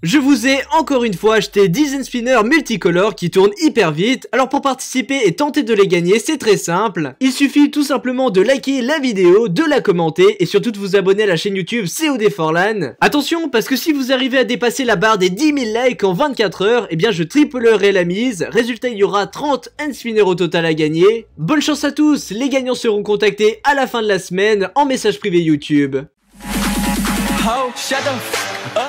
Je vous ai encore une fois acheté 10 spinners multicolores qui tournent hyper vite. Alors pour participer et tenter de les gagner, c'est très simple. Il suffit tout simplement de liker la vidéo, de la commenter et surtout de vous abonner à la chaîne YouTube COD4LAN. Attention, parce que si vous arrivez à dépasser la barre des 10 000 likes en 24 heures, eh bien je triplerai la mise. Résultat, il y aura 30 spinners au total à gagner. Bonne chance à tous, les gagnants seront contactés à la fin de la semaine en message privé YouTube. Oh, shut the f up.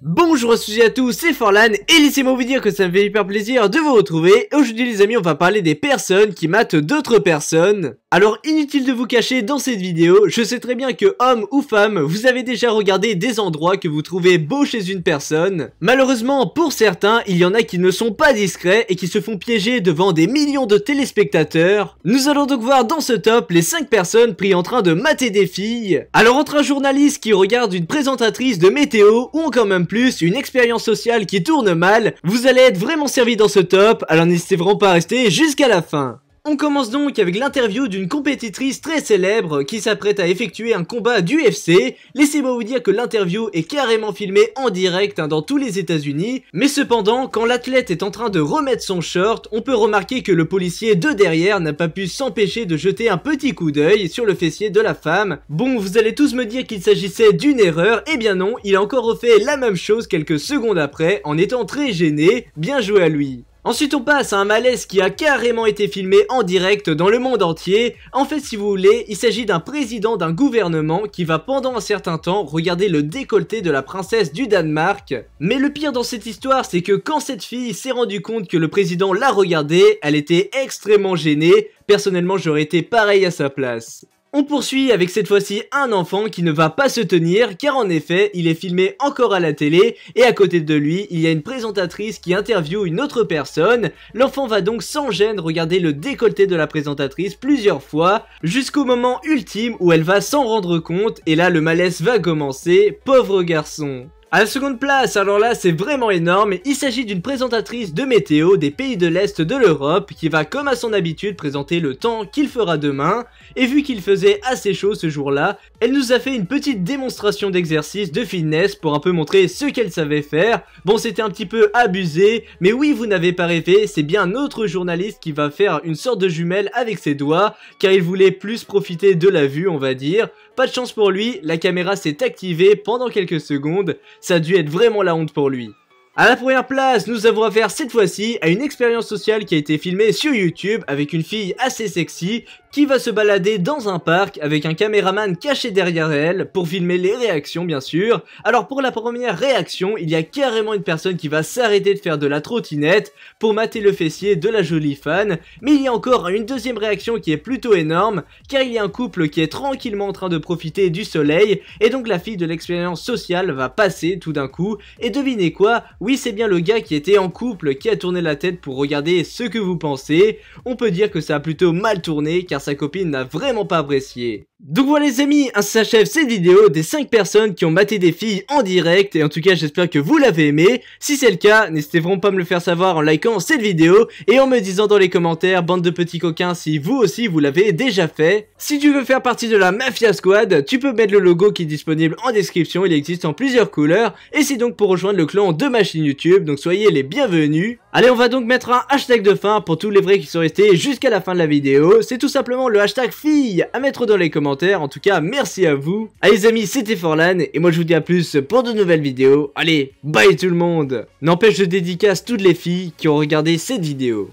Bonjour à tous, c'est Forlan et laissez-moi vous dire que ça me fait hyper plaisir de vous retrouver. Et aujourd'hui les amis, on va parler des personnes qui matent d'autres personnes. Alors inutile de vous cacher dans cette vidéo, je sais très bien que homme ou femme, vous avez déjà regardé des endroits que vous trouvez beaux chez une personne. Malheureusement pour certains, il y en a qui ne sont pas discrets et qui se font piéger devant des millions de téléspectateurs. Nous allons donc voir dans ce top les 5 personnes pris en train de mater des filles. Alors entre un journaliste qui regarde une présentatrice de météo ou encore même plus une expérience sociale qui tourne mal, vous allez être vraiment servi dans ce top, alors n'hésitez vraiment pas à rester jusqu'à la fin. On commence donc avec l'interview d'une compétitrice très célèbre qui s'apprête à effectuer un combat d'UFC. Laissez-moi vous dire que l'interview est carrément filmée en direct dans tous les États-Unis. Mais cependant, quand l'athlète est en train de remettre son short, on peut remarquer que le policier de derrière n'a pas pu s'empêcher de jeter un petit coup d'œil sur le fessier de la femme. Bon, vous allez tous me dire qu'il s'agissait d'une erreur. Eh bien non, il a encore refait la même chose quelques secondes après en étant très gêné. Bien joué à lui. Ensuite on passe à un malaise qui a carrément été filmé en direct dans le monde entier. En fait si vous voulez, il s'agit d'un président d'un gouvernement qui va pendant un certain temps regarder le décolleté de la princesse du Danemark. Mais le pire dans cette histoire c'est que quand cette fille s'est rendue compte que le président l'a regardé, elle était extrêmement gênée. Personnellement j'aurais été pareil à sa place. On poursuit avec cette fois-ci un enfant qui ne va pas se tenir car en effet il est filmé encore à la télé et à côté de lui il y a une présentatrice qui interviewe une autre personne. L'enfant va donc sans gêne regarder le décolleté de la présentatrice plusieurs fois jusqu'au moment ultime où elle va s'en rendre compte et là le malaise va commencer, pauvre garçon. À la seconde place, alors là c'est vraiment énorme, il s'agit d'une présentatrice de météo des pays de l'Est de l'Europe qui va comme à son habitude présenter le temps qu'il fera demain, et vu qu'il faisait assez chaud ce jour-là, elle nous a fait une petite démonstration d'exercice de fitness pour un peu montrer ce qu'elle savait faire. Bon c'était un petit peu abusé, mais oui vous n'avez pas rêvé, c'est bien notre journaliste qui va faire une sorte de jumelle avec ses doigts, car il voulait plus profiter de la vue on va dire. Pas de chance pour lui, la caméra s'est activée pendant quelques secondes, ça a dû être vraiment la honte pour lui. À la première place, nous avons affaire cette fois-ci à une expérience sociale qui a été filmée sur YouTube avec une fille assez sexy qui va se balader dans un parc avec un caméraman caché derrière elle pour filmer les réactions bien sûr. Alors pour la première réaction, il y a carrément une personne qui va s'arrêter de faire de la trottinette pour mater le fessier de la jolie fan. Mais il y a encore une deuxième réaction qui est plutôt énorme car il y a un couple qui est tranquillement en train de profiter du soleil et donc la fille de l'expérience sociale va passer tout d'un coup et devinez quoi? Oui c'est bien le gars qui était en couple qui a tourné la tête pour regarder ce que vous pensez. On peut dire que ça a plutôt mal tourné car sa copine n'a vraiment pas apprécié. Donc voilà les amis, ainsi s'achève cette vidéo des 5 personnes qui ont maté des filles en direct et en tout cas j'espère que vous l'avez aimé. Si c'est le cas, n'hésitez vraiment pas à me le faire savoir en likant cette vidéo et en me disant dans les commentaires, bande de petits coquins, si vous aussi vous l'avez déjà fait. Si tu veux faire partie de la Mafia Squad, tu peux mettre le logo qui est disponible en description, il existe en plusieurs couleurs et c'est donc pour rejoindre le clan de ma chaîne YouTube, donc soyez les bienvenus. Allez on va donc mettre un hashtag de fin pour tous les vrais qui sont restés jusqu'à la fin de la vidéo, c'est tout simplement le hashtag fille à mettre dans les commentaires. En tout cas, merci à vous. Allez les amis, c'était Forlan et moi je vous dis à plus pour de nouvelles vidéos. Allez, bye tout le monde. N'empêche, je dédicace toutes les filles qui ont regardé cette vidéo.